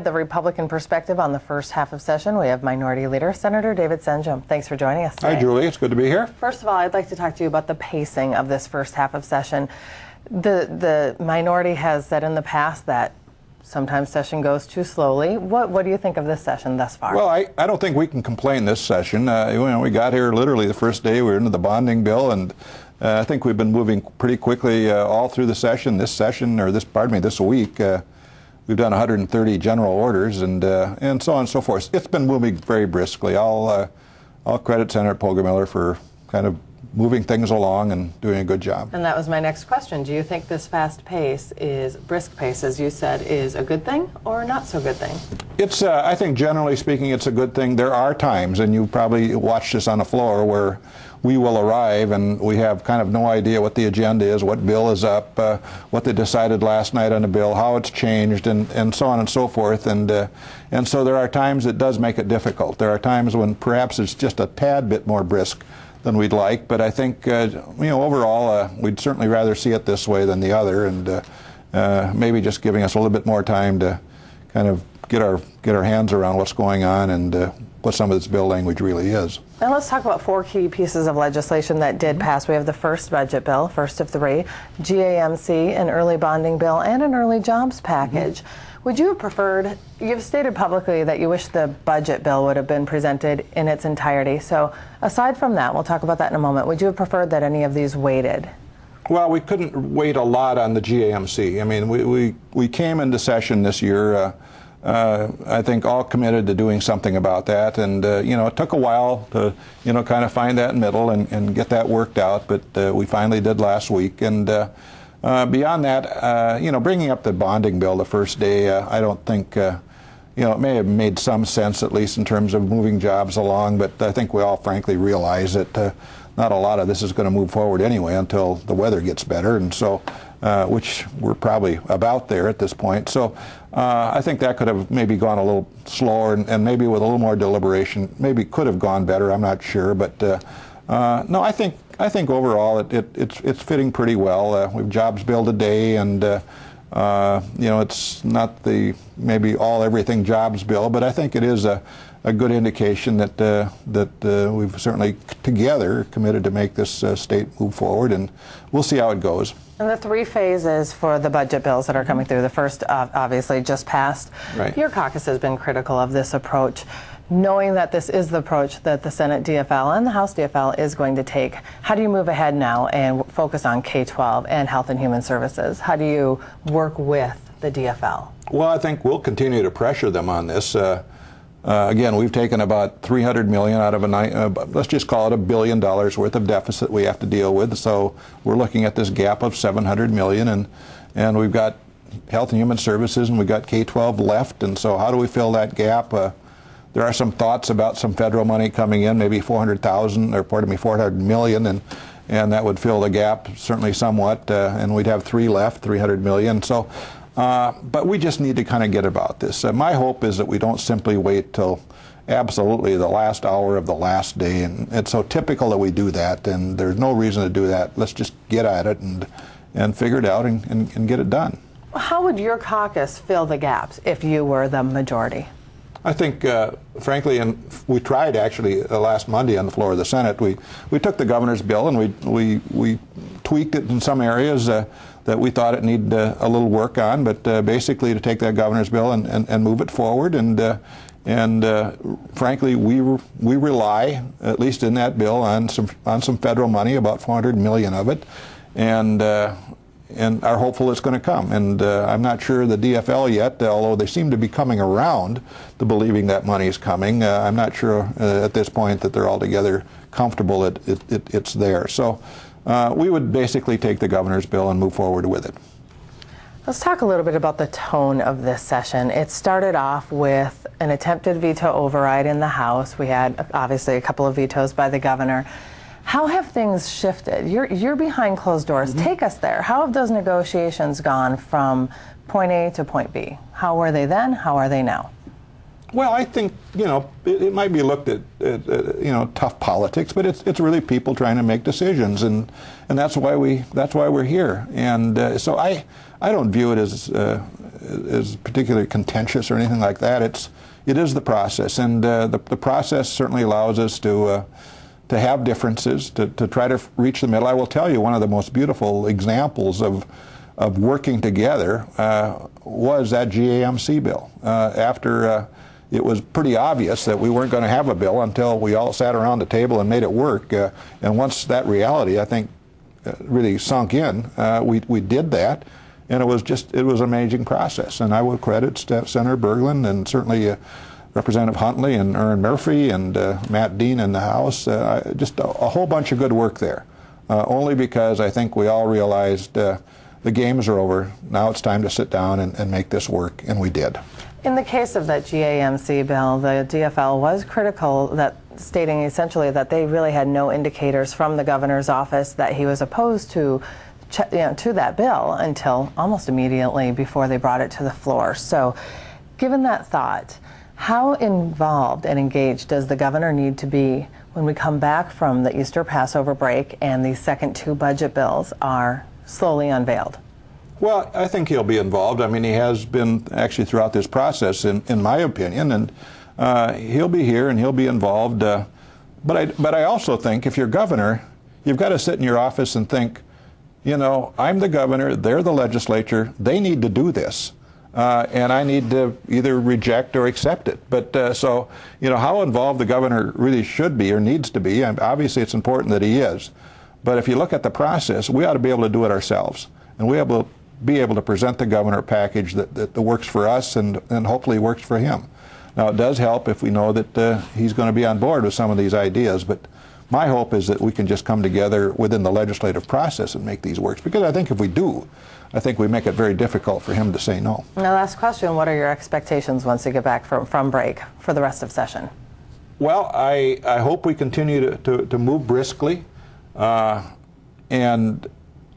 The Republican perspective on the first half of session. We have Minority Leader Senator David Senjem. Thanks for joining us today. Hi, Julie. It's good to be here. First of all, I'd like to talk to you about the pacing of this first half of session. The minority has said in the past that sometimes session goes too slowly. What do you think of this session thus far? Well, I don't think we can complain this session. We got here literally the first day. We were into the bonding bill, and I think we've been moving pretty quickly all through the session. This week. We've done 130 general orders and so on and so forth. It's been moving very briskly. I'll credit Senator Poggemiller for kind of moving things along and doing a good job. And that was my next question. Do you think this fast pace brisk pace, as you said, is a good thing or not so good thing? It's, I think generally speaking, it's a good thing. There are times, and you probably watched this on the floor, where we will arrive and we have kind of no idea what the agenda is, what bill is up, what they decided last night on the bill, how it's changed, and so on and so forth. And so there are times it does make it difficult. There are times when perhaps it's just a tad bit more brisk than we'd like, but I think overall we'd certainly rather see it this way than the other, and maybe just giving us a little bit more time to kind of get our hands around what's going on and what some of this bill language really is. Now let's talk about four key pieces of legislation that did pass. We have the first budget bill, first of three, GAMC, an early bonding bill, and an early jobs package. Would you have preferred, you've stated publicly that you wish the budget bill would have been presented in its entirety. So aside from that, we'll talk about that in a moment, would you have preferred that any of these waited? Well, we couldn't wait a lot on the GAMC. I mean, we came into session this year I think all committed to doing something about that, and it took a while to kind of find that middle and get that worked out, but we finally did last week. And beyond that, bringing up the bonding bill the first day, I don't think it may have made some sense, at least in terms of moving jobs along, but I think we all frankly realize that not a lot of this is going to move forward anyway until the weather gets better, and so which we're probably about there at this point. So I think that could have maybe gone a little slower and maybe with a little more deliberation, maybe could have gone better. I'm not sure, but no, I think overall it's fitting pretty well. We've jobs bill today, and it's not the maybe all everything jobs bill, but I think it is a good indication that we've certainly together committed to make this state move forward, and we'll see how it goes. And the three phases for the budget bills that are coming through, the first obviously just passed. Right. Your caucus has been critical of this approach. Knowing that this is the approach that the Senate DFL and the House DFL is going to take, how do you move ahead now and focus on K-12 and Health and Human Services? How do you work with the DFL? Well, I think we'll continue to pressure them on this. Again, we've taken about $300 million out of let's just call it $1 billion worth of deficit we have to deal with. So we're looking at this gap of $700 million, and we've got Health and Human Services, and we've got K-12 left. And so how do we fill that gap? There are some thoughts about some federal money coming in, maybe $400 million, and that would fill the gap certainly somewhat. And we'd have three left, $300 million. So. But we just need to kind of get about this. My hope is that we don't simply wait till absolutely the last hour of the last day, and it's so typical that we do that, and there's no reason to do that. Let's just get at it and figure it out and get it done. How would your caucus fill the gaps if you were the majority? I think, frankly, and we tried actually last Monday on the floor of the Senate. We took the governor's bill and we tweaked it in some areas that we thought it needed a little work on, but basically to take that governor's bill and move it forward. And frankly, we rely, at least in that bill, on some federal money, about $400 million of it, and are hopeful it's going to come. And I'm not sure the DFL yet, although they seem to be coming around to believing that money is coming. I'm not sure at this point that they're altogether comfortable that it's there. So we would basically take the governor's bill and move forward with it. Let's talk a little bit about the tone of this session. It started off with an attempted veto override in the House. We had obviously a couple of vetoes by the governor. How have things shifted? You're behind closed doors. Mm-hmm. Take us there. How have those negotiations gone from point A to point B? How were they then? How are they now? Well, I think, it might be looked at, tough politics, but it's really people trying to make decisions, and that's why we're here. And so I don't view it is particularly contentious or anything like that. It is the process, and the process certainly allows us to have differences, to try to reach the middle. I will tell you, one of the most beautiful examples of working together was that GAMC bill. After it was pretty obvious that we weren't going to have a bill until we all sat around the table and made it work. And once that reality, I think, really sunk in, we did that, and it was an amazing process. And I would credit Senator Berglund and certainly Representative Huntley and Erin Murphy and Matt Dean in the House. Just a whole bunch of good work there. Only because I think we all realized the games are over. Now it's time to sit down and make this work, and we did. In the case of that GAMC bill, the DFL was critical, stating essentially that they really had no indicators from the governor's office that he was opposed to that bill until almost immediately before they brought it to the floor. So, given that thought, how involved and engaged does the governor need to be when we come back from the Easter Passover break and the second two budget bills are slowly unveiled? Well, I think he'll be involved. I mean, he has been actually throughout this process, in my opinion, and he'll be here and he'll be involved. But I also think if you're governor, you've got to sit in your office and think, you know, I'm the governor, they're the legislature, they need to do this. And I need to either reject or accept it. But so, you know, how involved the governor really should be or needs to be, and obviously it's important that he is. But if you look at the process, we ought to be able to do it ourselves. And we will be able to present the governor a package that works for us and hopefully works for him. Now, it does help if we know that he's going to be on board with some of these ideas, but my hope is that we can just come together within the legislative process and make these work, because I think if we do, I think we make it very difficult for him to say no. Now, last question, what are your expectations once you get back from break for the rest of session? Well, I hope we continue to move briskly, and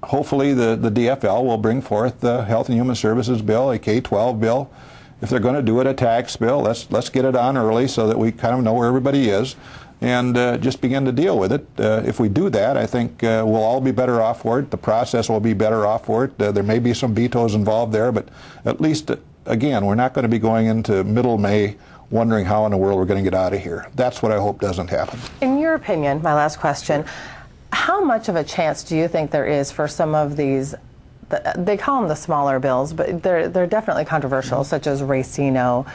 hopefully the DFL will bring forth the Health and Human Services bill, a K-12 bill. If they're going to do it, a tax bill, let's get it on early so that we kind of know where everybody is and just begin to deal with it. If we do that, I think we'll all be better off for it. The process will be better off for it. There may be some vetoes involved there, but at least, again, we're not going to be going into middle May wondering how in the world we're going to get out of here. That's what I hope doesn't happen. In your opinion, my last question, how much of a chance do you think there is for some of these, they call them the smaller bills, but they're definitely controversial, such as Racino,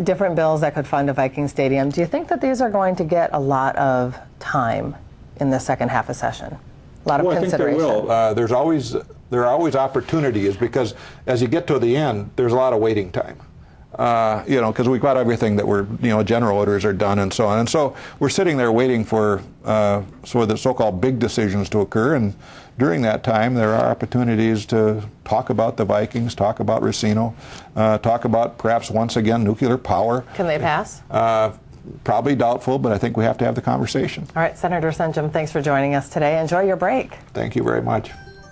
different bills that could fund a Viking stadium. Do you think that these are going to get a lot of time in the second half of session? A lot of consideration? I think they will. There are always opportunities, because as you get to the end, there's a lot of waiting time. You know, because we've got everything that general orders are done and so on. And so we're sitting there waiting for the so-called big decisions to occur. And during that time, there are opportunities to talk about the Vikings, talk about Racino, talk about perhaps once again nuclear power. Can they pass? Probably doubtful, but I think we have to have the conversation. All right, Senator Senjem, thanks for joining us today. Enjoy your break. Thank you very much.